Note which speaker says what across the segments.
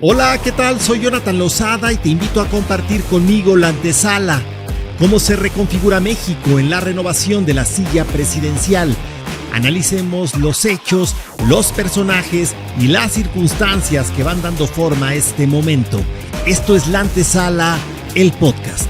Speaker 1: Hola, ¿qué tal? Soy Jonathan Lozada y te invito a compartir conmigo la antesala. ¿Cómo se reconfigura México en la renovación de la silla presidencial? Analicemos los hechos, los personajes y las circunstancias que van dando forma a este momento. Esto es La Antesala, el podcast.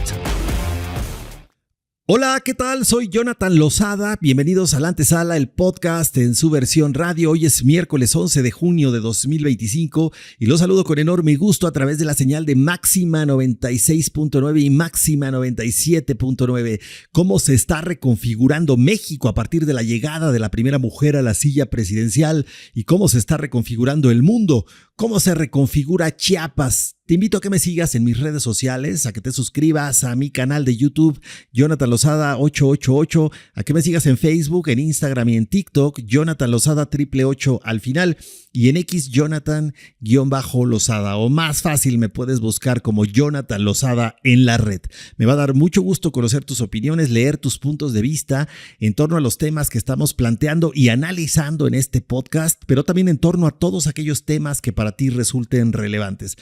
Speaker 1: Hola, ¿qué tal? Soy Jonathan Lozada. Bienvenidos a La Antesala, el podcast en su versión radio. Hoy es miércoles 11 de junio de 2025 y los saludo con enorme gusto a través de la señal de Máxima 96.9 y Máxima 97.9. ¿Cómo se está reconfigurando México a partir de la llegada de la primera mujer a la silla presidencial? ¿Y cómo se está reconfigurando el mundo? ¿Cómo se reconfigura Chiapas? Te invito a que me sigas en mis redes sociales, a que te suscribas a mi canal de YouTube, Jonathan Lozada 888, a que me sigas en Facebook, en Instagram y en TikTok, Jonathan Lozada 888 al final, y en X Jonathan-Lozada, o más fácil me puedes buscar como Jonathan Lozada en la red. Me va a dar mucho gusto conocer tus opiniones, leer tus puntos de vista en torno a los temas que estamos planteando y analizando en este podcast, pero también en torno a todos aquellos temas que para ti resulten relevantes.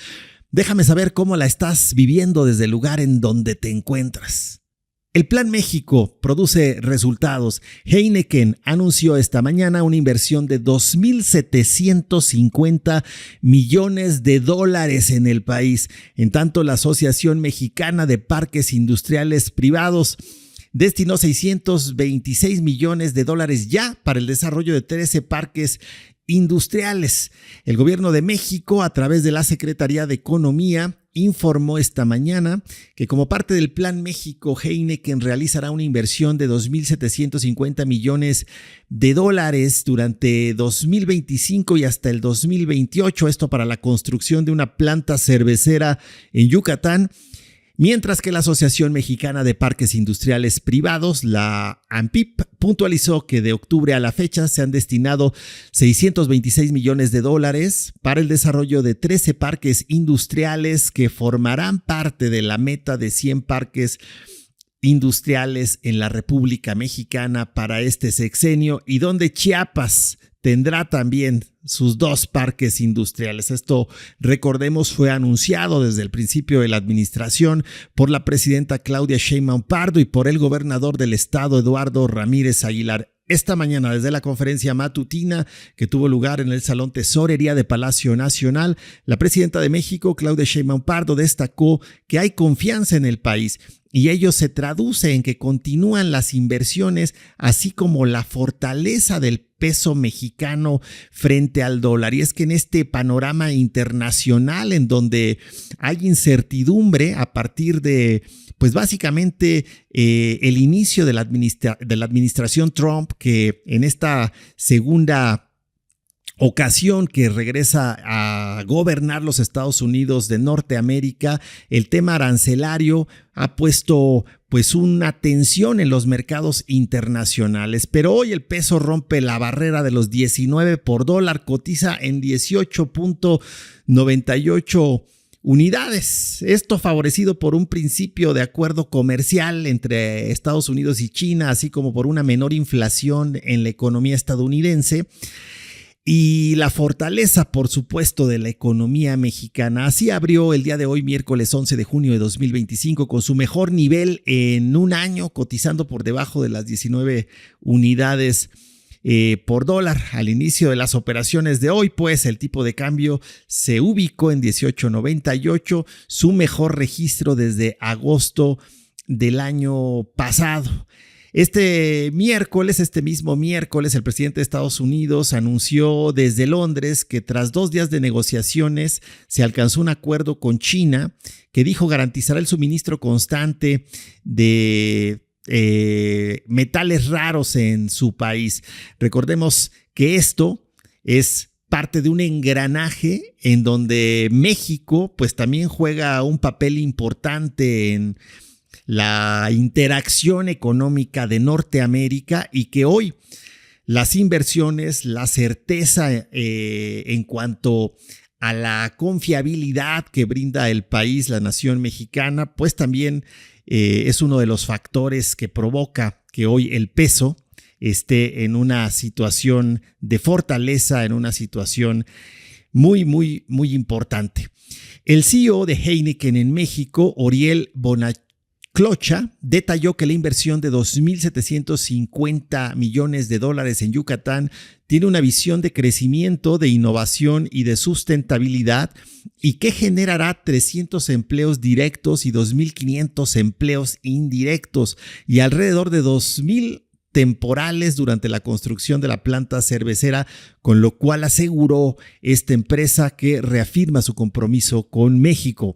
Speaker 1: Déjame saber cómo la estás viviendo desde el lugar en donde te encuentras. El Plan México produce resultados. Heineken anunció esta mañana una inversión de $2,750 millones en el país. En tanto, la Asociación Mexicana de Parques Industriales Privados destinó $626 millones ya para el desarrollo de 13 parques industriales. El gobierno de México, a través de la Secretaría de Economía, informó esta mañana que como parte del Plan México, Heineken realizará una inversión de $2,750 millones durante 2025 y hasta el 2028, esto para la construcción de una planta cervecera en Yucatán. Mientras que la Asociación Mexicana de Parques Industriales Privados, la AMPIP, puntualizó que de octubre a la fecha se han destinado $626 millones para el desarrollo de 13 parques industriales que formarán parte de la meta de 100 parques industriales en la República Mexicana para este sexenio, y donde Chiapas tendrá también sus 2 parques industriales. Esto, recordemos, fue anunciado desde el principio de la administración por la presidenta Claudia Sheinbaum Pardo y por el gobernador del estado, Eduardo Ramírez Aguilar. Esta mañana, desde la conferencia matutina que tuvo lugar en el Salón Tesorería de Palacio Nacional, la presidenta de México, Claudia Sheinbaum Pardo, destacó que hay confianza en el país y ello se traduce en que continúan las inversiones, así como la fortaleza del peso mexicano frente al dólar. Y es que en este panorama internacional en donde hay incertidumbre a partir de, pues básicamente el inicio de la administración Trump, que en esta segunda ocasión que regresa a gobernar los Estados Unidos de Norteamérica, el tema arancelario ha puesto pues una tensión en los mercados internacionales. Pero hoy el peso rompe la barrera de los 19 por dólar, cotiza en 18.98 unidades. Esto favorecido por un principio de acuerdo comercial entre Estados Unidos y China, así como por una menor inflación en la economía estadounidense y la fortaleza, por supuesto, de la economía mexicana. Así abrió el día de hoy, miércoles 11 de junio de 2025, con su mejor nivel en un año, cotizando por debajo de las 19 unidades por dólar. Al inicio de las operaciones de hoy, pues el tipo de cambio se ubicó en 18.98, su mejor registro desde agosto del año pasado. Este mismo miércoles, el presidente de Estados Unidos anunció desde Londres que tras 2 días de negociaciones se alcanzó un acuerdo con China que dijo garantizará el suministro constante de metales raros en su país. Recordemos que esto es parte de un engranaje en donde México pues también juega un papel importante en la interacción económica de Norteamérica, y que hoy las inversiones, la certeza en cuanto a la confiabilidad que brinda el país, la nación mexicana, pues también es uno de los factores que provoca que hoy el peso esté en una situación de fortaleza, en una situación muy importante. El CEO de Heineken en México, Oriol Bonaclocha, detalló que la inversión de $2.750 millones en Yucatán tiene una visión de crecimiento, de innovación y de sustentabilidad y que generará 300 empleos directos y 2.500 empleos indirectos y alrededor de 2.000 temporales durante la construcción de la planta cervecera, con lo cual aseguró esta empresa que reafirma su compromiso con México.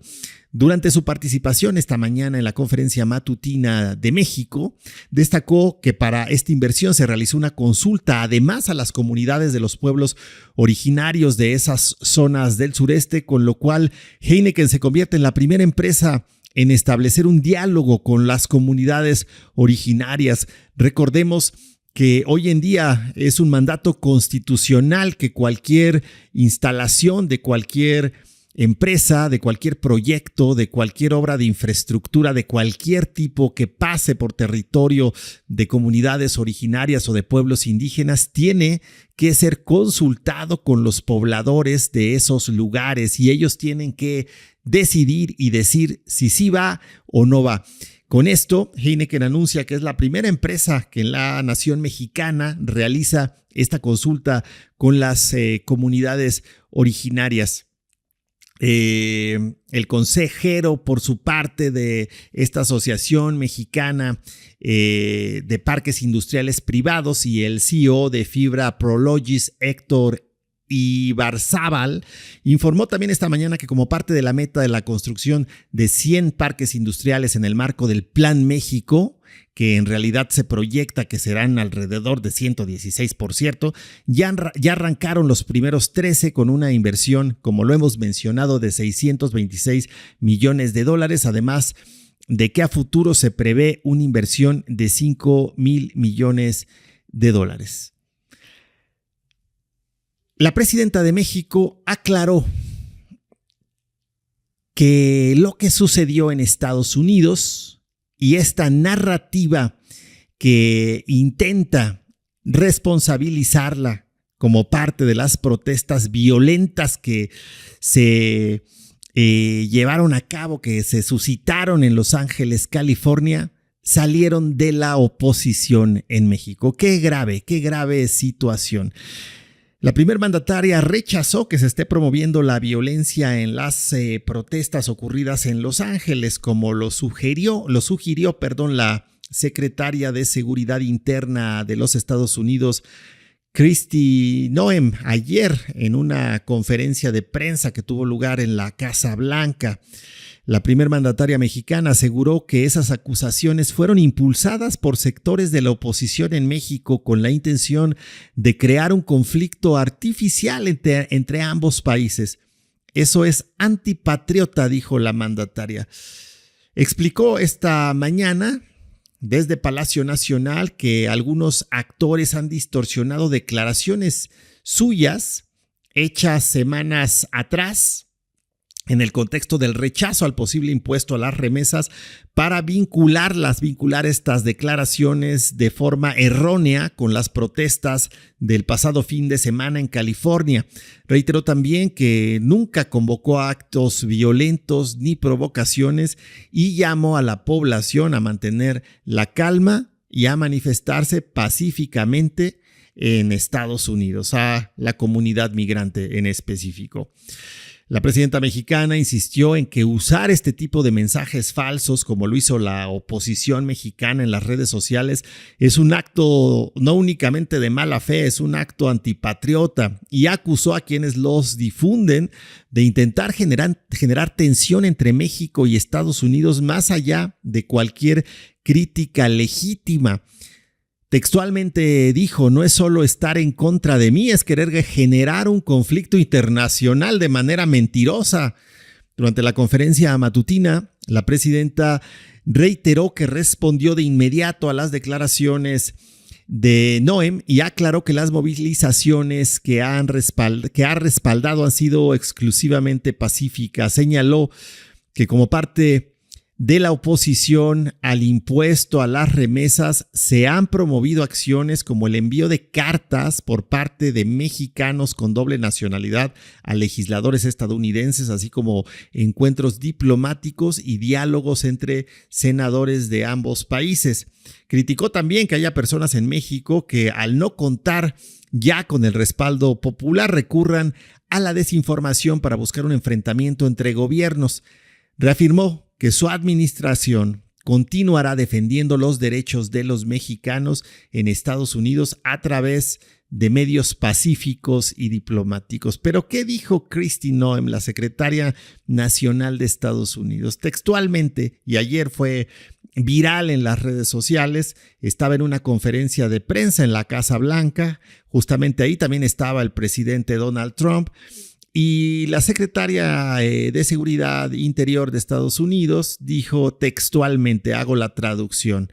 Speaker 1: Durante su participación esta mañana en la conferencia matutina de México, destacó que para esta inversión se realizó una consulta además a las comunidades de los pueblos originarios de esas zonas del sureste, con lo cual Heineken se convierte en la primera empresa en establecer un diálogo con las comunidades originarias. Recordemos que hoy en día es un mandato constitucional que cualquier instalación de cualquier empresa, de cualquier proyecto, de cualquier obra de infraestructura, de cualquier tipo que pase por territorio de comunidades originarias o de pueblos indígenas, tiene que ser consultado con los pobladores de esos lugares y ellos tienen que decidir y decir si sí va o no va. Con esto, Heineken anuncia que es la primera empresa que en la nación mexicana realiza esta consulta con las comunidades originarias. El consejero, por su parte, de esta Asociación Mexicana de Parques Industriales Privados y el CEO de Fibra Prologis, Héctor Ibarzábal, informó también esta mañana que como parte de la meta de la construcción de 100 parques industriales en el marco del Plan México, que en realidad se proyecta que serán alrededor de 116, por cierto, ya arrancaron los primeros 13 con una inversión, como lo hemos mencionado, de $626 millones, además de que a futuro se prevé una inversión de $5,000 millones. La presidenta de México aclaró que lo que sucedió en Estados Unidos y esta narrativa que intenta responsabilizarla como parte de las protestas violentas que se llevaron a cabo, que se suscitaron en Los Ángeles, California, salieron de la oposición en México. Qué grave situación. La primer mandataria rechazó que se esté promoviendo la violencia en las protestas ocurridas en Los Ángeles, como lo sugirió la secretaria de Seguridad Interna de los Estados Unidos, Kristi Noem, ayer en una conferencia de prensa que tuvo lugar en la Casa Blanca. La primer mandataria mexicana aseguró que esas acusaciones fueron impulsadas por sectores de la oposición en México con la intención de crear un conflicto artificial entre ambos países. Eso es antipatriota, dijo la mandataria. Explicó esta mañana desde Palacio Nacional que algunos actores han distorsionado declaraciones suyas hechas semanas atrás en el contexto del rechazo al posible impuesto a las remesas para vincular estas declaraciones de forma errónea con las protestas del pasado fin de semana en California. Reiteró también que nunca convocó a actos violentos ni provocaciones y llamó a la población a mantener la calma y a manifestarse pacíficamente en Estados Unidos, a la comunidad migrante en específico. La presidenta mexicana insistió en que usar este tipo de mensajes falsos, como lo hizo la oposición mexicana en las redes sociales, es un acto no únicamente de mala fe, es un acto antipatriota, y acusó a quienes los difunden de intentar generar tensión entre México y Estados Unidos más allá de cualquier crítica legítima. Textualmente dijo: no es solo estar en contra de mí, es querer generar un conflicto internacional de manera mentirosa. Durante la conferencia matutina, la presidenta reiteró que respondió de inmediato a las declaraciones de Noem y aclaró que las movilizaciones que ha respaldado han sido exclusivamente pacíficas. Señaló que como parte de la oposición al impuesto a las remesas, se han promovido acciones como el envío de cartas por parte de mexicanos con doble nacionalidad a legisladores estadounidenses, así como encuentros diplomáticos y diálogos entre senadores de ambos países. Criticó también que haya personas en México que, al no contar ya con el respaldo popular, recurran a la desinformación para buscar un enfrentamiento entre gobiernos. Reafirmó que su administración continuará defendiendo los derechos de los mexicanos en Estados Unidos a través de medios pacíficos y diplomáticos. Pero, ¿qué dijo Kristi Noem, la secretaria nacional de Estados Unidos? Textualmente, y ayer fue viral en las redes sociales, estaba en una conferencia de prensa en la Casa Blanca, justamente ahí también estaba el presidente Donald Trump, y la secretaria de Seguridad Interior de Estados Unidos dijo textualmente, hago la traducción: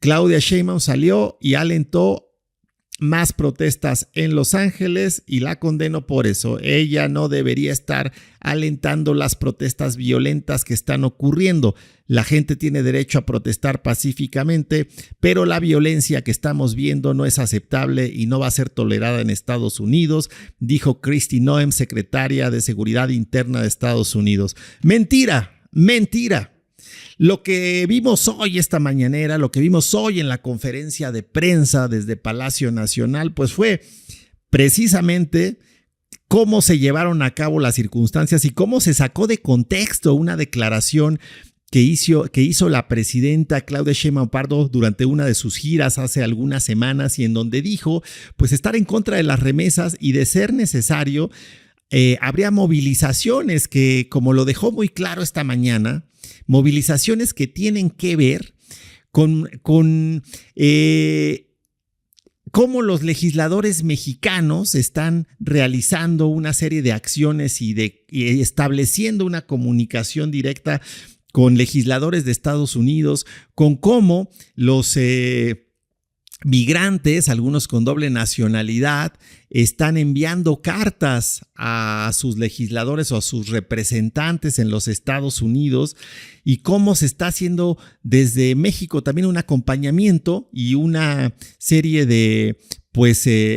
Speaker 1: Claudia Sheinbaum salió y alentó más protestas en Los Ángeles y la condeno por eso. Ella no debería estar alentando las protestas violentas que están ocurriendo. La gente tiene derecho a protestar pacíficamente, pero la violencia que estamos viendo no es aceptable y no va a ser tolerada en Estados Unidos, dijo Kristi Noem, secretaria de Seguridad Interna de Estados Unidos. Mentira, mentira. Lo que vimos hoy, esta mañanera, lo que vimos hoy en la conferencia de prensa desde Palacio Nacional, pues fue precisamente cómo se llevaron a cabo las circunstancias y cómo se sacó de contexto una declaración que hizo la presidenta Claudia Sheinbaum Pardo durante una de sus giras hace algunas semanas, y en donde dijo pues estar en contra de las remesas y, de ser necesario, habría movilizaciones que, como lo dejó muy claro esta mañana, movilizaciones que tienen que ver con cómo los legisladores mexicanos están realizando una serie de acciones y estableciendo una comunicación directa con legisladores de Estados Unidos, con cómo los migrantes, algunos con doble nacionalidad, están enviando cartas a sus legisladores o a sus representantes en los Estados Unidos, y cómo se está haciendo desde México también un acompañamiento y una serie de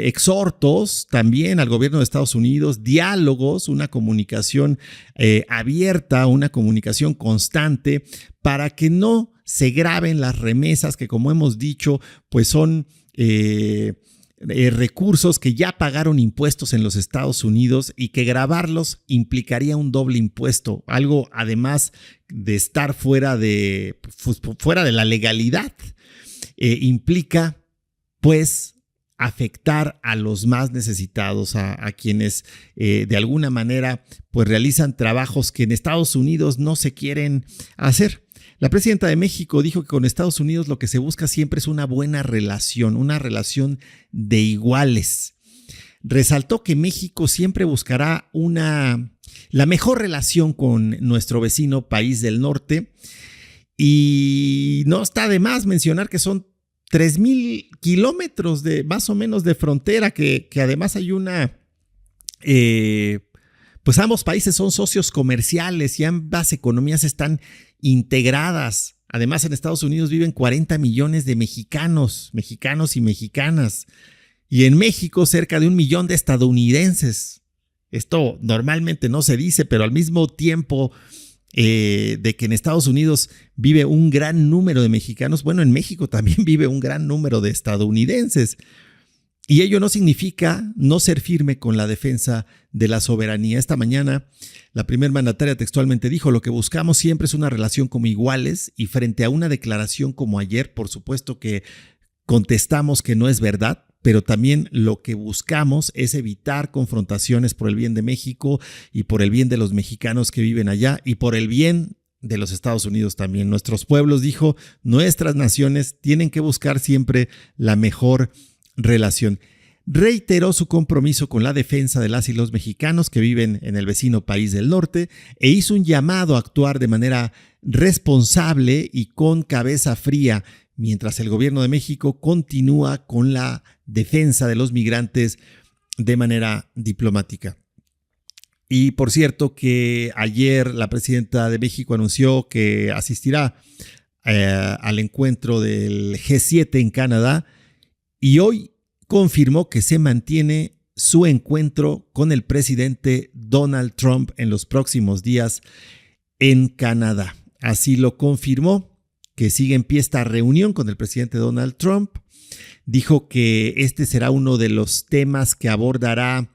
Speaker 1: exhortos también al gobierno de Estados Unidos, diálogos, una comunicación abierta, una comunicación constante para que no se graben las remesas que, como hemos dicho, pues son recursos que ya pagaron impuestos en los Estados Unidos, y que grabarlos implicaría un doble impuesto, algo además de estar fuera de la legalidad. Implica pues afectar a los más necesitados, a quienes de alguna manera pues realizan trabajos que en Estados Unidos no se quieren hacer. La presidenta de México dijo que con Estados Unidos lo que se busca siempre es una buena relación, una relación de iguales. Resaltó que México siempre buscará la mejor relación con nuestro vecino país del norte, y no está de más mencionar que son 3,000 kilómetros de más o menos de frontera, que además hay pues ambos países son socios comerciales y ambas economías están integradas. Además, en Estados Unidos viven 40 millones de mexicanos y mexicanas, y en México cerca de 1 millón de estadounidenses. Esto normalmente no se dice, pero al mismo tiempo de que en Estados Unidos vive un gran número de mexicanos, bueno, en México también vive un gran número de estadounidenses. Y ello no significa no ser firme con la defensa de la soberanía. Esta mañana, la primer mandataria textualmente dijo: lo que buscamos siempre es una relación como iguales, y frente a una declaración como ayer, por supuesto que contestamos que no es verdad, pero también lo que buscamos es evitar confrontaciones por el bien de México y por el bien de los mexicanos que viven allá y por el bien de los Estados Unidos también. Nuestros pueblos, dijo, nuestras naciones tienen que buscar siempre la mejor relación. Reiteró su compromiso con la defensa de las y los mexicanos que viven en el vecino país del norte, e hizo un llamado a actuar de manera responsable y con cabeza fría, mientras el gobierno de México continúa con la defensa de los migrantes de manera diplomática. Y por cierto que ayer la presidenta de México anunció que asistirá al encuentro del G7 en Canadá y hoy confirmó que se mantiene su encuentro con el presidente Donald Trump en los próximos días en Canadá. Así lo confirmó, que sigue en pie esta reunión con el presidente Donald Trump. Dijo que este será uno de los temas que abordará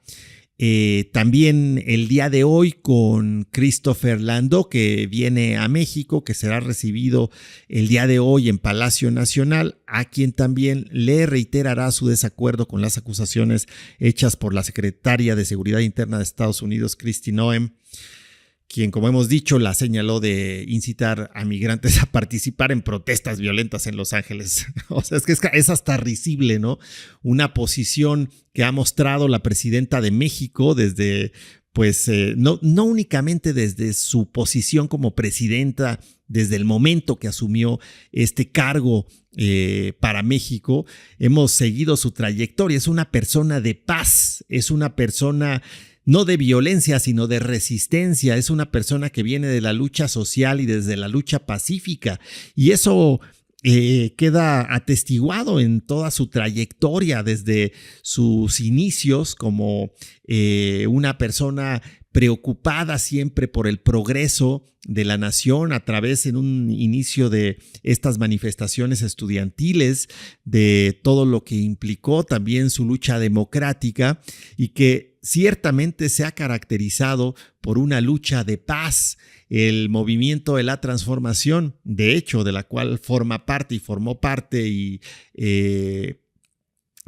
Speaker 1: también el día de hoy con Christopher Landau, que viene a México, que será recibido el día de hoy en Palacio Nacional, a quien también le reiterará su desacuerdo con las acusaciones hechas por la secretaria de Seguridad Interna de Estados Unidos, Kristi Noem, quien, como hemos dicho, la señaló de incitar a migrantes a participar en protestas violentas en Los Ángeles. O sea, es hasta risible, ¿no? Una posición que ha mostrado la presidenta de México desde, pues, no únicamente desde su posición como presidenta, desde el momento que asumió este cargo para México. Hemos seguido su trayectoria. Es una persona de paz, es una persona no de violencia, sino de resistencia. Es una persona que viene de la lucha social y desde la lucha pacífica. Y eso queda atestiguado en toda su trayectoria, desde sus inicios como una persona preocupada siempre por el progreso de la nación a través en un inicio de estas manifestaciones estudiantiles, de todo lo que implicó también su lucha democrática y que ciertamente se ha caracterizado por una lucha de paz. El movimiento de la transformación, de hecho, de la cual forma parte y formó parte y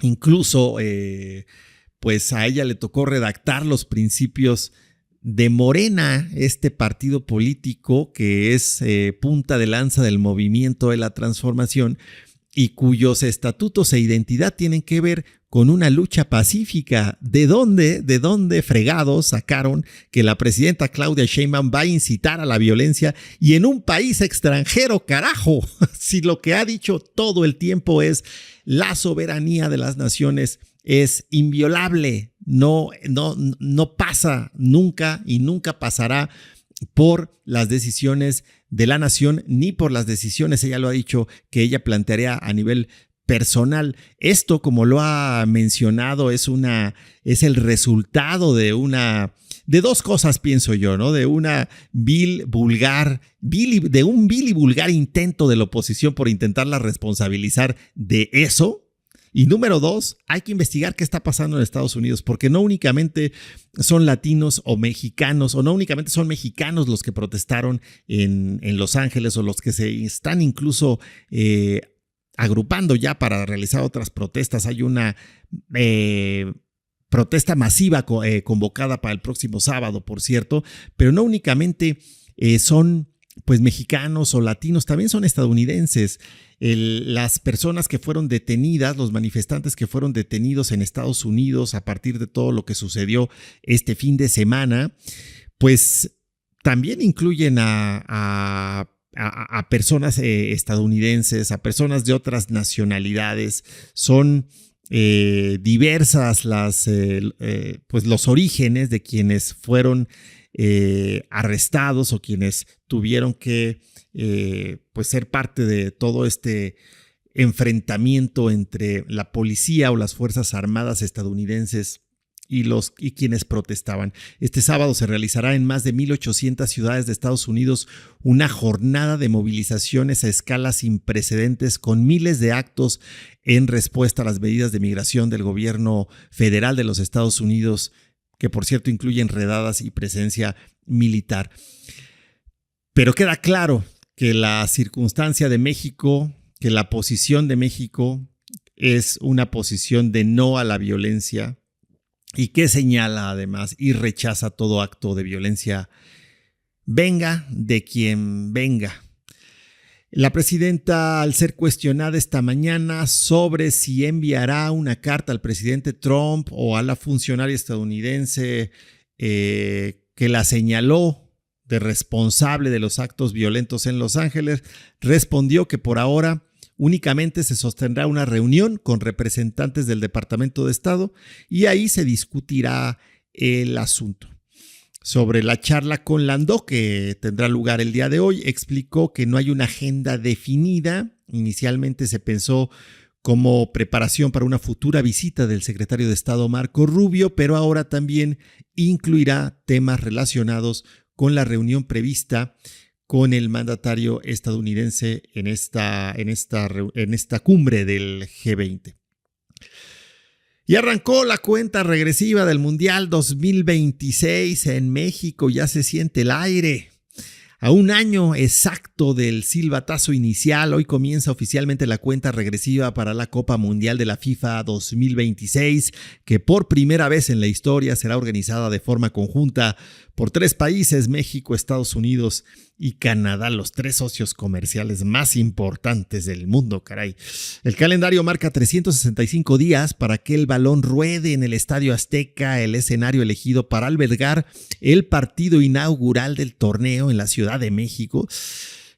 Speaker 1: incluso pues a ella le tocó redactar los principios de Morena, este partido político que es punta de lanza del movimiento de la transformación y cuyos estatutos e identidad tienen que ver con una lucha pacífica. ¿De dónde fregados sacaron que la presidenta Claudia Sheinbaum va a incitar a la violencia y en un país extranjero, carajo? Si lo que ha dicho todo el tiempo es la soberanía de las naciones es inviolable, no pasa nunca y nunca pasará por las decisiones de la nación ni por las decisiones, ella lo ha dicho, que ella plantearía a nivel personal. Esto, como lo ha mencionado, es el resultado de dos cosas, pienso yo, ¿no? De un vil y vulgar intento de la oposición por intentarla responsabilizar de eso. Y número dos, hay que investigar qué está pasando en Estados Unidos, porque no únicamente son latinos o mexicanos, o no únicamente son mexicanos los que protestaron en Los Ángeles o los que se están incluso agrupando ya para realizar otras protestas. Hay una protesta masiva convocada para el próximo sábado, por cierto, pero no únicamente son pues mexicanos o latinos, también son estadounidenses. Las personas que fueron detenidas, los manifestantes que fueron detenidos en Estados Unidos a partir de todo lo que sucedió este fin de semana, pues también incluyen a personas estadounidenses, a personas de otras nacionalidades. Son diversas pues los orígenes de quienes fueron arrestados o quienes tuvieron que pues ser parte de todo este enfrentamiento entre la policía o las Fuerzas Armadas estadounidenses y quienes protestaban. Este sábado se realizará en más de 1,800 ciudades de Estados Unidos una jornada de movilizaciones a escala sin precedentes con miles de actos en respuesta a las medidas de migración del gobierno federal de los Estados Unidos, que por cierto incluyen redadas y presencia militar. Pero queda claro que la circunstancia de México, que la posición de México es una posición de no a la violencia y que señala además y rechaza todo acto de violencia, venga de quien venga. La presidenta, al ser cuestionada esta mañana sobre si enviará una carta al presidente Trump o a la funcionaria estadounidense que la señaló de responsable de los actos violentos en Los Ángeles, respondió que por ahora únicamente se sostendrá una reunión con representantes del Departamento de Estado y ahí se discutirá el asunto. sobre la charla con Landó, que tendrá lugar el día de hoy. Explicó que no hay una agenda definida. Inicialmente se pensó como preparación para una futura visita del secretario de Estado Marco Rubio, pero ahora también incluirá temas relacionados con la reunión prevista con el mandatario estadounidense en esta cumbre del G20. Y arrancó la cuenta regresiva del Mundial 2026 en México. Ya se siente el aire. A un año exacto del silbatazo inicial, hoy comienza oficialmente la cuenta regresiva para la Copa Mundial de la FIFA 2026, que por primera vez en la historia será organizada de forma conjunta por 3 países, México, Estados Unidos y Canadá, los 3 socios comerciales más importantes del mundo, caray. El calendario marca 365 días para que el balón ruede en el Estadio Azteca, el escenario elegido para albergar el partido inaugural del torneo en la Ciudad de México.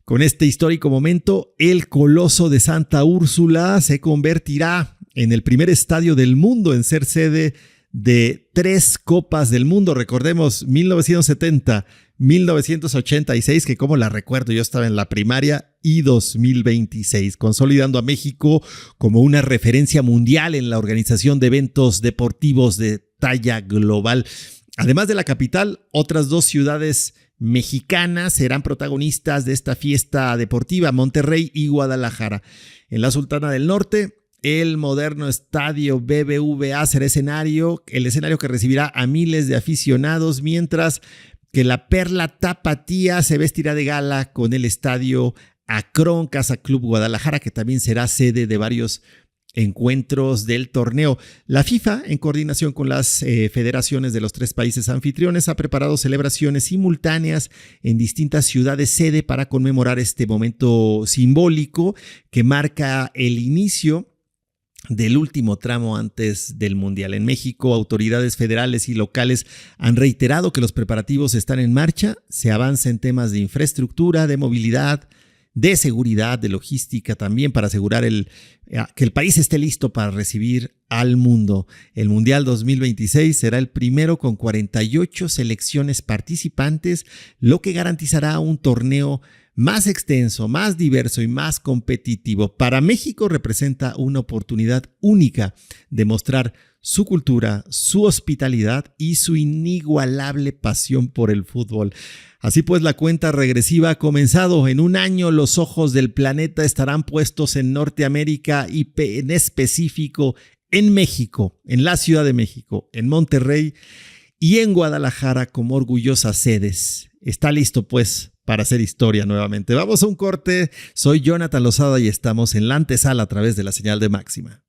Speaker 1: Con este histórico momento, el Coloso de Santa Úrsula se convertirá en el primer estadio del mundo en ser sede de 3 Copas del Mundo. Recordemos 1970, 1986, que como la recuerdo, yo estaba en la primaria, y 2026, consolidando a México como una referencia mundial en la organización de eventos deportivos de talla global. Además de la capital, otras 2 ciudades mexicanas serán protagonistas de esta fiesta deportiva, Monterrey y Guadalajara. En la Sultana del Norte, el moderno estadio BBVA será el escenario que recibirá a miles de aficionados, mientras que la Perla Tapatía se vestirá de gala con el estadio Akron Casa Club Guadalajara, que también será sede de varios encuentros del torneo. La FIFA, en coordinación con las federaciones de los 3 países anfitriones, ha preparado celebraciones simultáneas en distintas ciudades sede para conmemorar este momento simbólico que marca el inicio del último tramo antes del Mundial. En México, autoridades federales y locales han reiterado que los preparativos están en marcha. Se avanza en temas de infraestructura, de movilidad, de seguridad, de logística también, para asegurar que el país esté listo para recibir al mundo. El Mundial 2026 será el primero con 48 selecciones participantes, lo que garantizará un torneo más extenso, más diverso y más competitivo. Para México representa una oportunidad única de mostrar su cultura, su hospitalidad y su inigualable pasión por el fútbol. Así pues, la cuenta regresiva ha comenzado. En un año, los ojos del planeta estarán puestos en Norteamérica y en específico en México, en la Ciudad de México, en Monterrey y en Guadalajara como orgullosas sedes. Está listo, pues, para hacer historia nuevamente. Vamos a un corte. Soy Jonathan Lozada y estamos en la antesala a través de la señal de Máxima.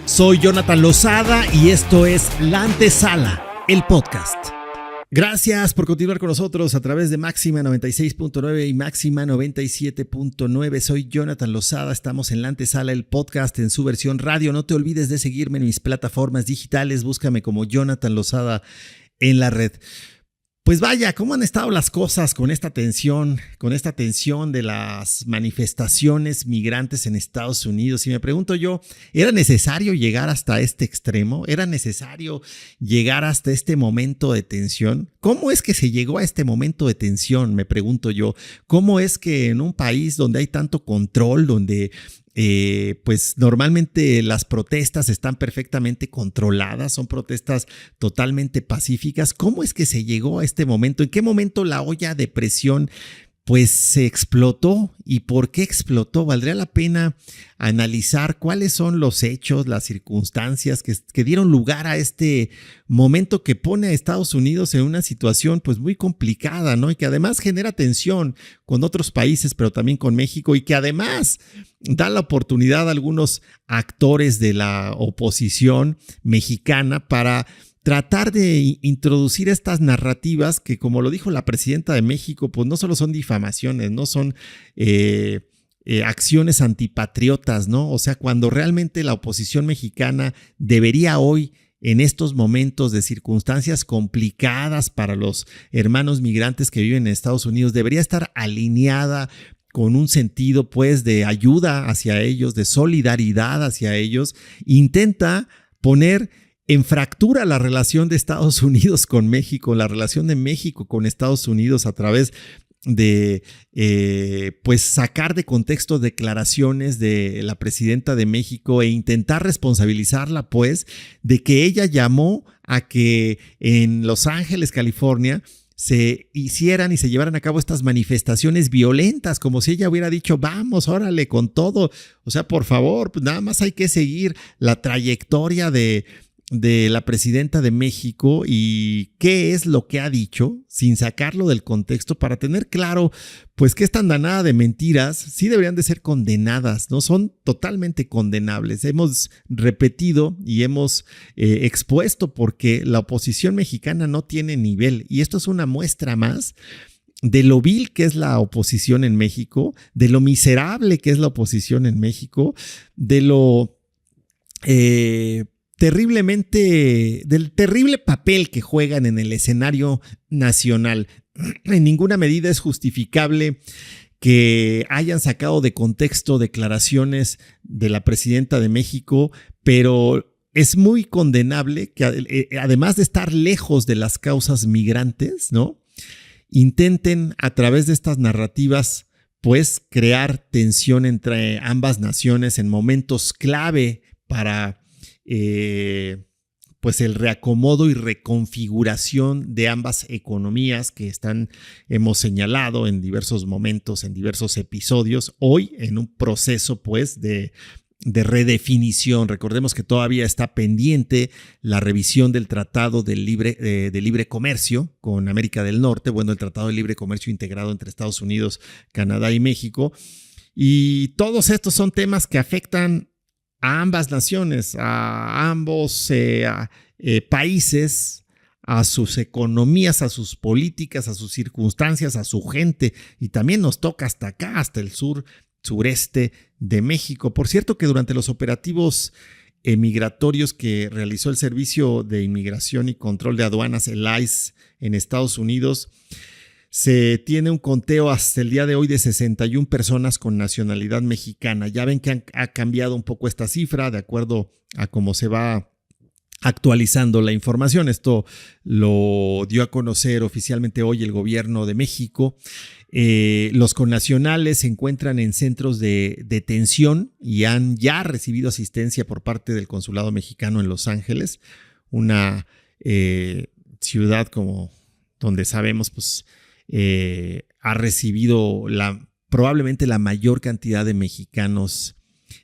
Speaker 1: Soy Jonathan Lozada y esto es La Antesala, el podcast. Gracias por continuar con nosotros a través de Máxima 96.9 y Máxima 97.9. Soy Jonathan Lozada, estamos en La Antesala, el podcast en su versión radio. No te olvides de seguirme en mis plataformas digitales, búscame como Jonathan Lozada en la red. Pues vaya, ¿cómo han estado las cosas con esta tensión de las manifestaciones migrantes en Estados Unidos? Y me pregunto yo, ¿era necesario llegar hasta este extremo? ¿Era necesario llegar hasta este momento de tensión? ¿Cómo es que se llegó a este momento de tensión? Me pregunto yo. ¿Cómo es que en un país donde hay tanto control, donde pues normalmente las protestas están perfectamente controladas, son protestas totalmente pacíficas, cómo es que se llegó a este momento? ¿En qué momento la olla de presión pues se explotó? ¿Y por qué explotó? Valdría la pena analizar cuáles son los hechos, las circunstancias que dieron lugar a este momento que pone a Estados Unidos en una situación pues muy complicada, ¿no? Y que además genera tensión con otros países, pero también con México, y que además da la oportunidad a algunos actores de la oposición mexicana para tratar de introducir estas narrativas que, como lo dijo la presidenta de México, pues no solo son difamaciones, no son acciones antipatriotas, ¿no? O sea, cuando realmente la oposición mexicana debería hoy, en estos momentos de circunstancias complicadas para los hermanos migrantes que viven en Estados Unidos, debería estar alineada con un sentido pues de ayuda hacia ellos, de solidaridad hacia ellos. Intenta poner enfractura la relación de Estados Unidos con México, la relación de México con Estados Unidos a través de pues sacar de contexto declaraciones de la presidenta de México e intentar responsabilizarla pues de que ella llamó a que en Los Ángeles, California, se hicieran y se llevaran a cabo estas manifestaciones violentas, como si ella hubiera dicho, vamos, órale, con todo. O sea, por favor, pues nada más hay que seguir la trayectoria de la presidenta de México y qué es lo que ha dicho sin sacarlo del contexto para tener claro pues que esta andanada de mentiras sí deberían de ser condenadas, ¿no? Son totalmente condenables. Hemos repetido y hemos expuesto porque la oposición mexicana no tiene nivel y esto es una muestra más de lo vil que es la oposición en México, de lo miserable que es la oposición en México, de lo del terrible papel que juegan en el escenario nacional. En ninguna medida es justificable que hayan sacado de contexto declaraciones de la presidenta de México, pero es muy condenable que además de estar lejos de las causas migrantes, ¿no?, intenten a través de estas narrativas pues crear tensión entre ambas naciones en momentos clave para pues el reacomodo y reconfiguración de ambas economías que hemos señalado en diversos momentos, en diversos episodios, hoy en un proceso pues de redefinición. Recordemos que todavía está pendiente la revisión del Tratado de Libre Comercio con América del Norte, el Tratado de Libre Comercio integrado entre Estados Unidos, Canadá y México. Y todos estos son temas que afectan a ambas naciones, a ambos países, a sus economías, a sus políticas, a sus circunstancias, a su gente, y también nos toca hasta acá, hasta el sureste de México. Por cierto que durante los operativos migratorios que realizó el Servicio de Inmigración y Control de Aduanas, el ICE, en Estados Unidos, se tiene un conteo hasta el día de hoy de 61 personas con nacionalidad mexicana. Ya ven que ha cambiado un poco esta cifra de acuerdo a cómo se va actualizando la información. Esto lo dio a conocer oficialmente hoy el gobierno de México. Los connacionales se encuentran en centros de detención y han ya recibido asistencia por parte del Consulado Mexicano en Los Ángeles, una ciudad como donde sabemos pues ha recibido probablemente la mayor cantidad de mexicanos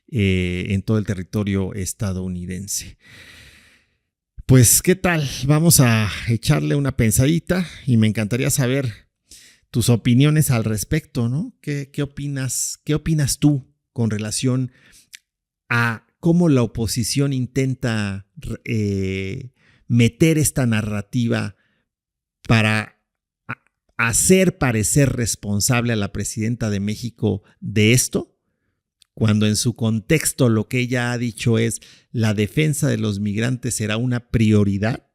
Speaker 1: en todo el territorio estadounidense. Pues, ¿qué tal? Vamos a echarle una pensadita y me encantaría saber tus opiniones al respecto, ¿no? ¿Qué opinas? ¿Qué opinas tú con relación a cómo la oposición intenta meter esta narrativa para hacer parecer responsable a la presidenta de México de esto, cuando en su contexto lo que ella ha dicho es la defensa de los migrantes será una prioridad,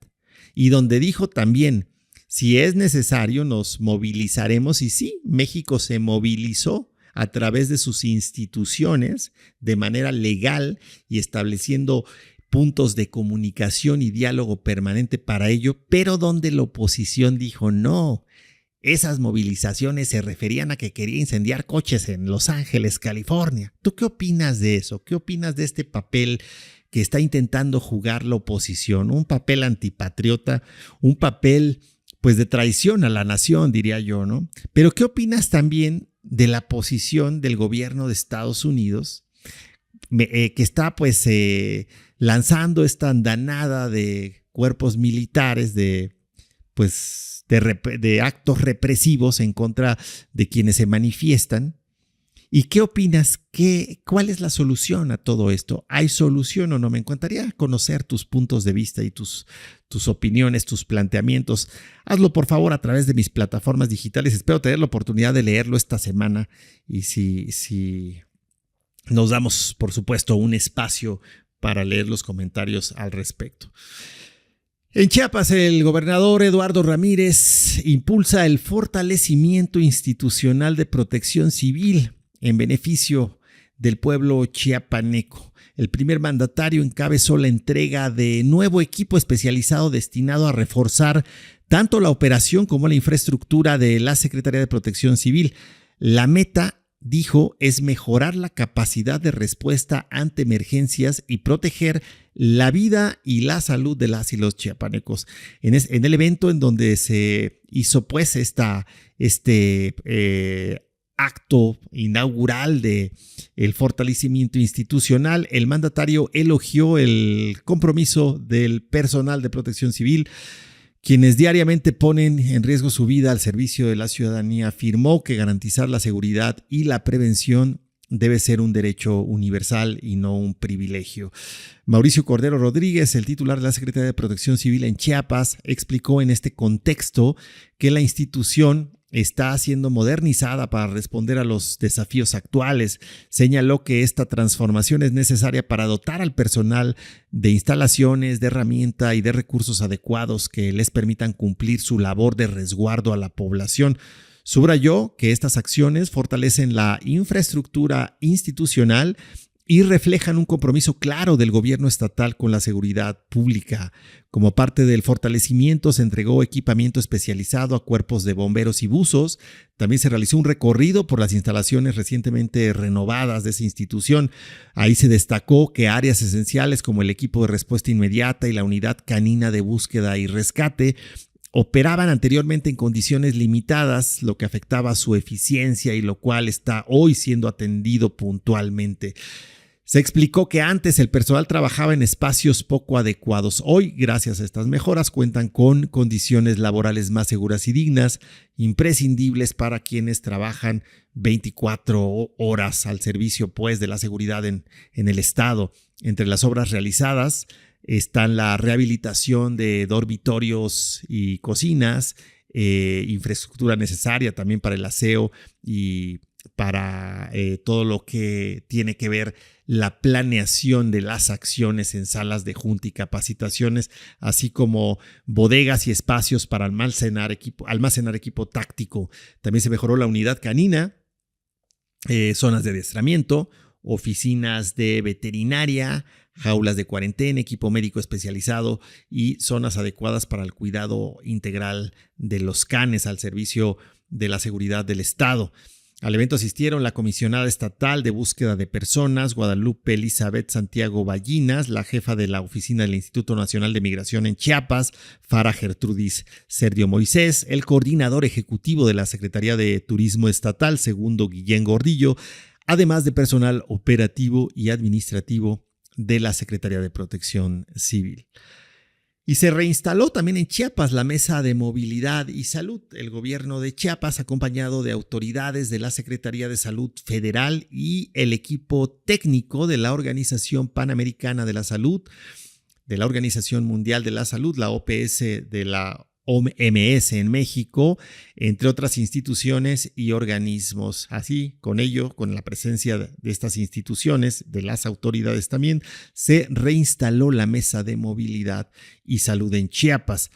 Speaker 1: y donde dijo también, si es necesario nos movilizaremos, y sí, México se movilizó a través de sus instituciones de manera legal y estableciendo puntos de comunicación y diálogo permanente para ello, pero donde la oposición dijo no. Esas movilizaciones se referían a que quería incendiar coches en Los Ángeles, California. ¿Tú qué opinas de eso? ¿Qué opinas de este papel que está intentando jugar la oposición? Un papel antipatriota, un papel pues de traición a la nación, diría yo, ¿no? Pero ¿qué opinas también de la posición del gobierno de Estados Unidos que está pues lanzando esta andanada de cuerpos militares de actos represivos en contra de quienes se manifiestan? ¿Y qué opinas? ¿Cuál es la solución a todo esto? ¿Hay solución o no? Me encantaría conocer tus puntos de vista y tus opiniones, tus planteamientos. Hazlo por favor a través de mis plataformas digitales. Espero tener la oportunidad de leerlo esta semana y si nos damos, por supuesto, un espacio para leer los comentarios al respecto. En Chiapas, el gobernador Eduardo Ramírez impulsa el fortalecimiento institucional de protección civil en beneficio del pueblo chiapaneco. El primer mandatario encabezó la entrega de nuevo equipo especializado destinado a reforzar tanto la operación como la infraestructura de la Secretaría de Protección Civil. La meta, dijo, es mejorar la capacidad de respuesta ante emergencias y proteger la vida y la salud de las y los chiapanecos. En el evento en donde se hizo pues acto inaugural de el fortalecimiento institucional, el mandatario elogió el compromiso del personal de protección civil, quienes diariamente ponen en riesgo su vida al servicio de la ciudadanía. Afirmó que garantizar la seguridad y la prevención debe ser un derecho universal y no un privilegio. Mauricio Cordero Rodríguez, el titular de la Secretaría de Protección Civil en Chiapas, explicó en este contexto que la institución está siendo modernizada para responder a los desafíos actuales. Señaló que esta transformación es necesaria para dotar al personal de instalaciones, de herramientas y de recursos adecuados que les permitan cumplir su labor de resguardo a la población. Subrayó que estas acciones fortalecen la infraestructura institucional y reflejan un compromiso claro del gobierno estatal con la seguridad pública. Como parte del fortalecimiento, se entregó equipamiento especializado a cuerpos de bomberos y buzos. También se realizó un recorrido por las instalaciones recientemente renovadas de esa institución. Ahí se destacó que áreas esenciales como el equipo de respuesta inmediata y la unidad canina de búsqueda y rescate operaban anteriormente en condiciones limitadas, lo que afectaba su eficiencia y lo cual está hoy siendo atendido puntualmente. Se explicó que antes el personal trabajaba en espacios poco adecuados. Hoy, gracias a estas mejoras, cuentan con condiciones laborales más seguras y dignas, imprescindibles para quienes trabajan 24 horas al servicio pues, de la seguridad en el Estado. Entre las obras realizadas están la rehabilitación de dormitorios y cocinas, infraestructura necesaria también para el aseo y para todo lo que tiene que ver la planeación de las acciones en salas de junta y capacitaciones, así como bodegas y espacios para almacenar equipo táctico. También se mejoró la unidad canina, zonas de adiestramiento, oficinas de veterinaria, jaulas de cuarentena, equipo médico especializado y zonas adecuadas para el cuidado integral de los canes al servicio de la seguridad del Estado. Al evento asistieron la comisionada estatal de búsqueda de personas, Guadalupe Elizabeth Santiago Ballinas, la jefa de la oficina del Instituto Nacional de Migración en Chiapas, Fara Gertrudis Sergio Moisés, el coordinador ejecutivo de la Secretaría de Turismo Estatal, Segundo Guillén Gordillo, además de personal operativo y administrativo de la Secretaría de Protección Civil. Y se reinstaló también en Chiapas la Mesa de Movilidad y Salud. El gobierno de Chiapas, acompañado de autoridades de la Secretaría de Salud Federal y el equipo técnico de la Organización Panamericana de la Salud, de la Organización Mundial de la Salud, la OPS de la OMS en México, entre otras instituciones y organismos. Así, con ello, con la presencia de estas instituciones, de las autoridades también, se reinstaló la Mesa de Movilidad y Salud en Chiapas.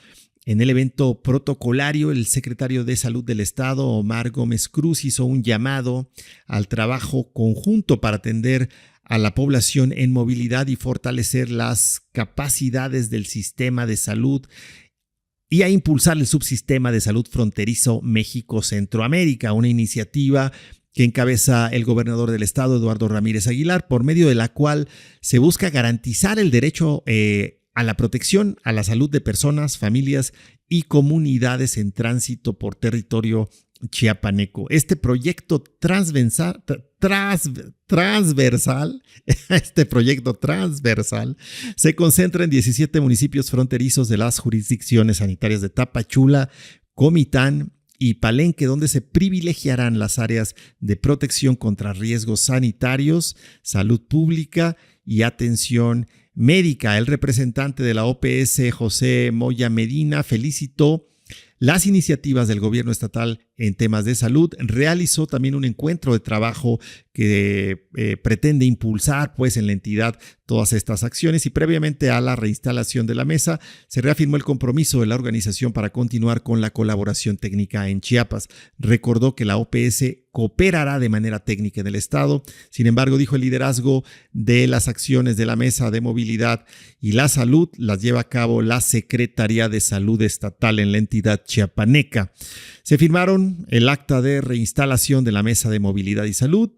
Speaker 1: En el evento protocolario, el secretario de Salud del Estado, Omar Gómez Cruz, hizo un llamado al trabajo conjunto para atender a la población en movilidad y fortalecer las capacidades del sistema de salud y a impulsar el subsistema de salud fronterizo México-Centroamérica, una iniciativa que encabeza el gobernador del estado, Eduardo Ramírez Aguilar, por medio de la cual se busca garantizar el derecho a la protección, a la salud de personas, familias y comunidades en tránsito por territorio chiapaneco. Este proyecto transversal se concentra en 17 municipios fronterizos de las jurisdicciones sanitarias de Tapachula, Comitán y Palenque, donde se privilegiarán las áreas de protección contra riesgos sanitarios, salud pública y atención médica. El representante de la OPS, José Moya Medina, felicitó las iniciativas del gobierno estatal en temas de salud. Realizó también un encuentro de trabajo que pretende impulsar pues en la entidad todas estas acciones, y previamente a la reinstalación de la mesa se reafirmó el compromiso de la organización para continuar con la colaboración técnica en Chiapas. Recordó que la OPS cooperará de manera técnica en el estado. Sin embargo, dijo, el liderazgo de las acciones de la Mesa de Movilidad y la Salud las lleva a cabo la Secretaría de Salud Estatal en la entidad chiapaneca. Se firmaron el acta de reinstalación de la Mesa de Movilidad y Salud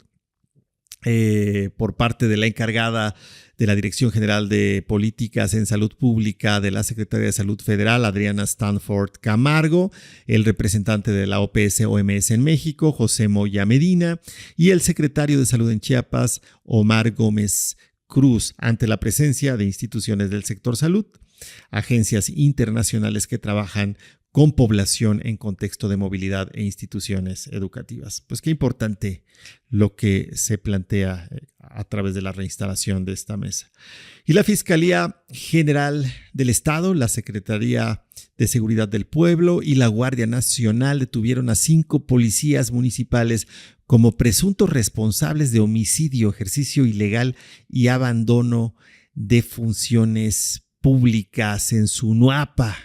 Speaker 1: por parte de la encargada de la Dirección General de Políticas en Salud Pública de la Secretaría de Salud Federal, Adriana Stanford Camargo, el representante de la OPS-OMS en México, José Moya Medina, y el secretario de Salud en Chiapas, Omar Gómez Cruz, ante la presencia de instituciones del sector salud, agencias internacionales que trabajan con población en contexto de movilidad e instituciones educativas. Pues qué importante lo que se plantea a través de la reinstalación de esta mesa. Y la Fiscalía General del Estado, la Secretaría de Seguridad del Pueblo y la Guardia Nacional detuvieron a 5 policías municipales como presuntos responsables de homicidio, ejercicio ilegal y abandono de funciones públicas en Sunuapa.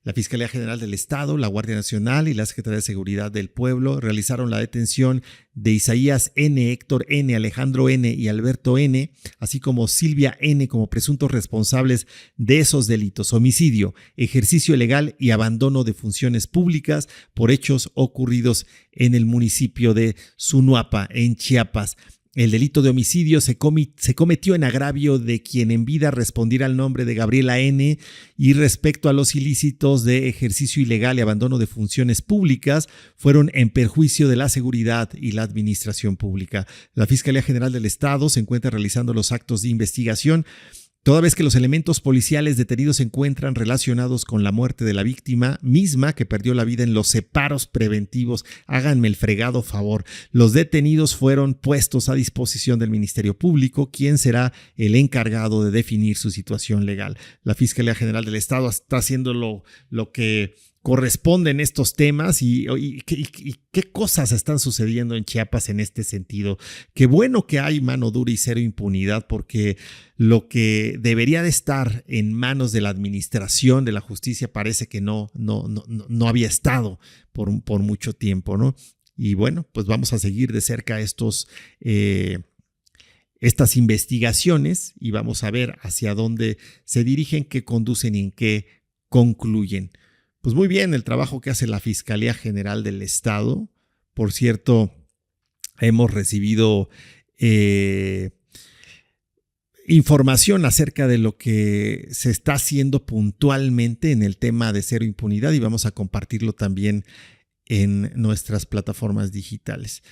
Speaker 1: La Fiscalía General del Estado, la Guardia Nacional y la Secretaría de Seguridad del Pueblo realizaron la detención de Isaías N., Héctor N., Alejandro N. y Alberto N., así como Silvia N. como presuntos responsables de esos delitos: homicidio, ejercicio ilegal y abandono de funciones públicas por hechos ocurridos en el municipio de Sunuapa, en Chiapas. El delito de homicidio se cometió en agravio de quien en vida respondiera al nombre de Gabriela N. y respecto a los ilícitos de ejercicio ilegal y abandono de funciones públicas fueron en perjuicio de la seguridad y la administración pública. La Fiscalía General del Estado se encuentra realizando los actos de investigación toda vez que los elementos policiales detenidos se encuentran relacionados con la muerte de la víctima misma que perdió la vida en los separos preventivos. Háganme el fregado favor. Los detenidos fueron puestos a disposición del Ministerio Público, quien será el encargado de definir su situación legal. La Fiscalía General del Estado está haciendo lo que corresponde en estos temas y qué cosas están sucediendo en Chiapas en este sentido. Qué bueno que hay mano dura y cero impunidad, porque lo que debería de estar en manos de la administración de la justicia parece que no había estado por mucho tiempo, ¿no? Y bueno, pues vamos a seguir de cerca estas investigaciones y vamos a ver hacia dónde se dirigen, qué conducen y en qué concluyen. Pues muy bien el trabajo que hace la Fiscalía General del Estado. Por cierto, hemos recibido información acerca de lo que se está haciendo puntualmente en el tema de cero impunidad y vamos a compartirlo también en nuestras plataformas digitales.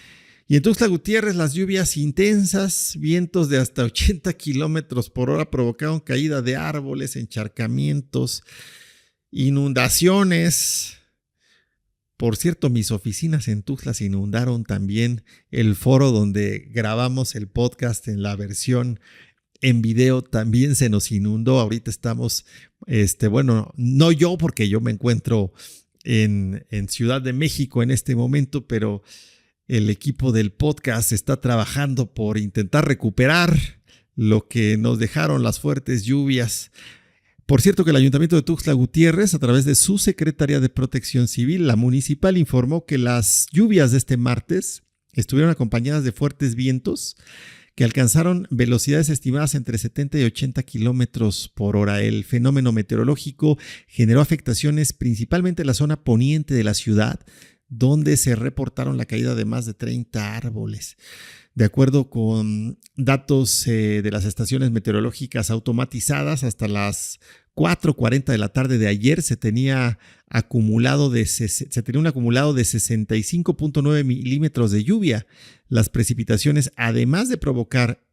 Speaker 1: Y en Tuxtla Gutiérrez, las lluvias intensas, vientos de hasta 80 kilómetros por hora provocaron caída de árboles, encharcamientos, inundaciones. Por cierto, mis oficinas en Tuxtla se inundaron también. El foro donde grabamos el podcast en la versión en video también se nos inundó. Ahorita estamos, no yo, porque yo me encuentro en Ciudad de México en este momento, pero el equipo del podcast está trabajando por intentar recuperar lo que nos dejaron las fuertes lluvias. Por cierto que el Ayuntamiento de Tuxtla Gutiérrez, a través de su Secretaría de Protección Civil, la municipal, informó que las lluvias de este martes estuvieron acompañadas de fuertes vientos que alcanzaron velocidades estimadas entre 70 y 80 kilómetros por hora. El fenómeno meteorológico generó afectaciones principalmente en la zona poniente de la ciudad, donde se reportaron la caída de más de 30 árboles. De acuerdo con datos de las estaciones meteorológicas automatizadas, hasta las 4:40 de la tarde de ayer se tenía un acumulado de 65.9 milímetros de lluvia. Las precipitaciones, además de provocar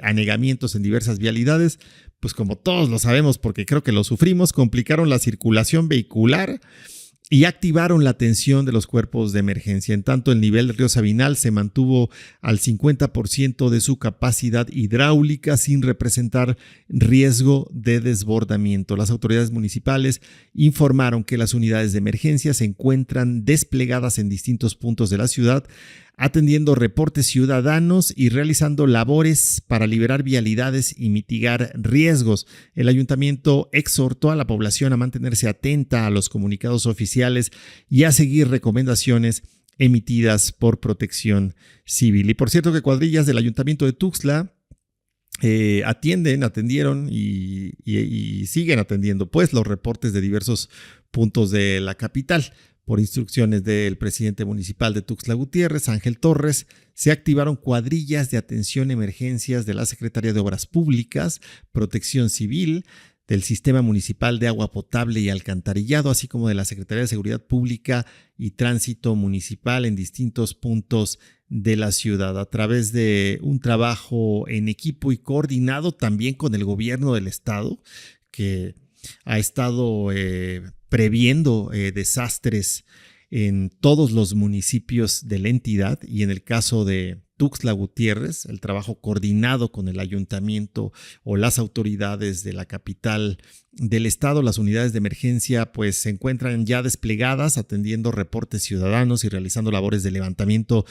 Speaker 1: anegamientos en diversas vialidades, pues como todos lo sabemos, porque creo que lo sufrimos, complicaron la circulación vehicular y activaron la atención de los cuerpos de emergencia. En tanto, el nivel del río Sabinal se mantuvo al 50% de su capacidad hidráulica sin representar riesgo de desbordamiento. Las autoridades municipales informaron que las unidades de emergencia se encuentran desplegadas en distintos puntos de la ciudad, atendiendo reportes ciudadanos y realizando labores para liberar vialidades y mitigar riesgos. El ayuntamiento exhortó a la población a mantenerse atenta a los comunicados oficiales y a seguir recomendaciones emitidas por Protección Civil. Y por cierto que cuadrillas del ayuntamiento de Tuxtla atendieron y siguen atendiendo pues los reportes de diversos puntos de la capital. Por instrucciones del presidente municipal de Tuxtla Gutiérrez, Ángel Torres, se activaron cuadrillas de atención a emergencias de la Secretaría de Obras Públicas, Protección Civil, del Sistema Municipal de Agua Potable y Alcantarillado, así como de la Secretaría de Seguridad Pública y Tránsito Municipal en distintos puntos de la ciudad, a través de un trabajo en equipo y coordinado también con el gobierno del estado, que ha estado previendo desastres en todos los municipios de la entidad, y en el caso de Tuxtla Gutiérrez, el trabajo coordinado con el ayuntamiento o las autoridades de la capital del estado. Las unidades de emergencia pues se encuentran ya desplegadas atendiendo reportes ciudadanos y realizando labores de levantamiento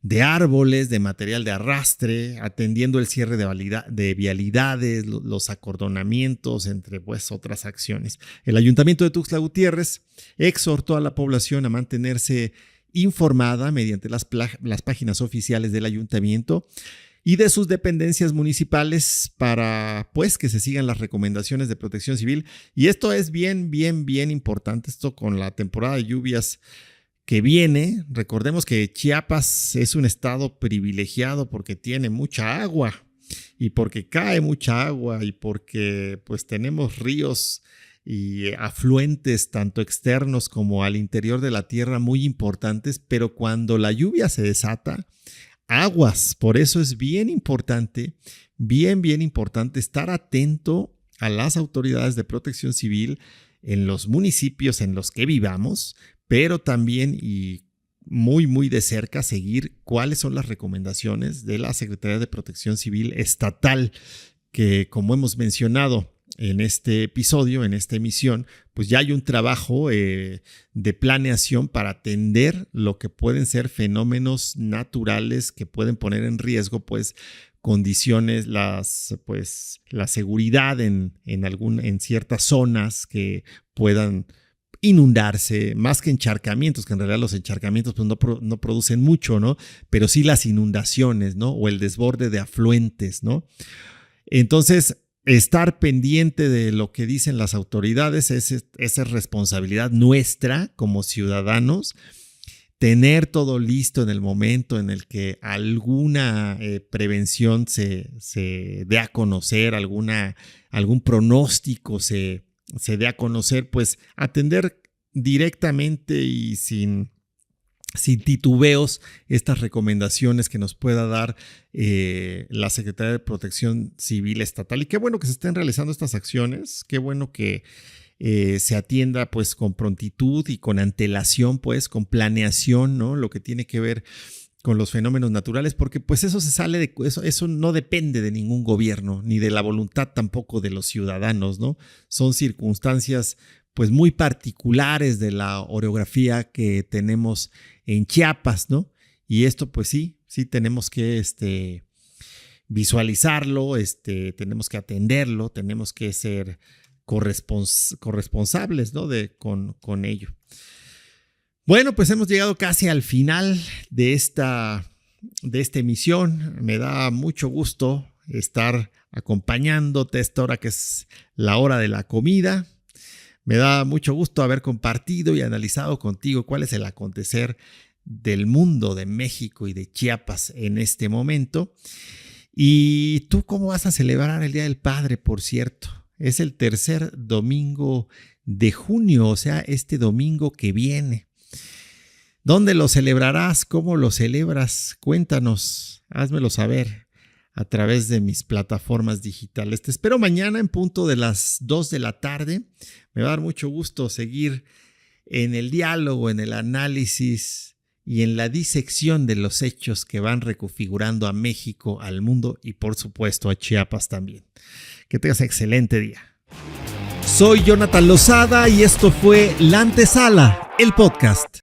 Speaker 1: de árboles, de material de arrastre, atendiendo el cierre de vialidades, los acordonamientos, entre pues otras acciones. El ayuntamiento de Tuxtla Gutiérrez exhortó a la población a mantenerse informada mediante las páginas oficiales del ayuntamiento y de sus dependencias municipales para pues que se sigan las recomendaciones de Protección Civil. Y esto es bien importante, esto con la temporada de lluvias que viene. Recordemos que Chiapas es un estado privilegiado porque tiene mucha agua y porque cae mucha agua y porque pues tenemos ríos y afluentes tanto externos como al interior de la tierra muy importantes, pero cuando la lluvia se desata, aguas. Por eso es bien importante estar atento a las autoridades de Protección Civil en los municipios en los que vivamos, pero también y muy de cerca seguir cuáles son las recomendaciones de la Secretaría de Protección Civil estatal, que como hemos mencionado en este episodio, en esta emisión, pues ya hay un trabajo de planeación para atender lo que pueden ser fenómenos naturales que pueden poner en riesgo pues condiciones, la seguridad en ciertas zonas que puedan inundarse, más que encharcamientos, que en realidad los encharcamientos pues no producen mucho, ¿no? Pero sí las inundaciones, ¿no? O el desborde de afluentes, ¿no? Entonces, estar pendiente de lo que dicen las autoridades, esa es responsabilidad nuestra como ciudadanos. Tener todo listo en el momento en el que alguna prevención se dé a conocer, algún pronóstico se dé a conocer, pues atender directamente y sin titubeos estas recomendaciones que nos pueda dar la Secretaría de Protección Civil Estatal. Y qué bueno que se estén realizando estas acciones, qué bueno que se atienda pues con prontitud y con antelación, pues con planeación, ¿no? Lo que tiene que ver con los fenómenos naturales, porque pues eso se sale de eso no depende de ningún gobierno, ni de la voluntad tampoco de los ciudadanos, ¿no? Son circunstancias pues muy particulares de la orografía que tenemos en Chiapas, ¿no? Y esto pues sí tenemos que visualizarlo, tenemos que atenderlo, tenemos que ser corresponsables, ¿no? con ello. Bueno, pues hemos llegado casi al final de esta emisión. Me da mucho gusto estar acompañándote a esta hora que es la hora de la comida. Me da mucho gusto haber compartido y analizado contigo cuál es el acontecer del mundo de México y de Chiapas en este momento. ¿Y tú cómo vas a celebrar el Día del Padre, por cierto? Es el tercer domingo de junio, o sea, este domingo que viene. ¿Dónde lo celebrarás? ¿Cómo lo celebras? Cuéntanos, házmelo saber a través de mis plataformas digitales. Te espero mañana en punto de las 2 de la tarde. Me va a dar mucho gusto seguir en el diálogo, en el análisis y en la disección de los hechos que van reconfigurando a México, al mundo y por supuesto a Chiapas también. Que tengas excelente día. Soy Jonathan Lozada y esto fue La Antesala, el podcast.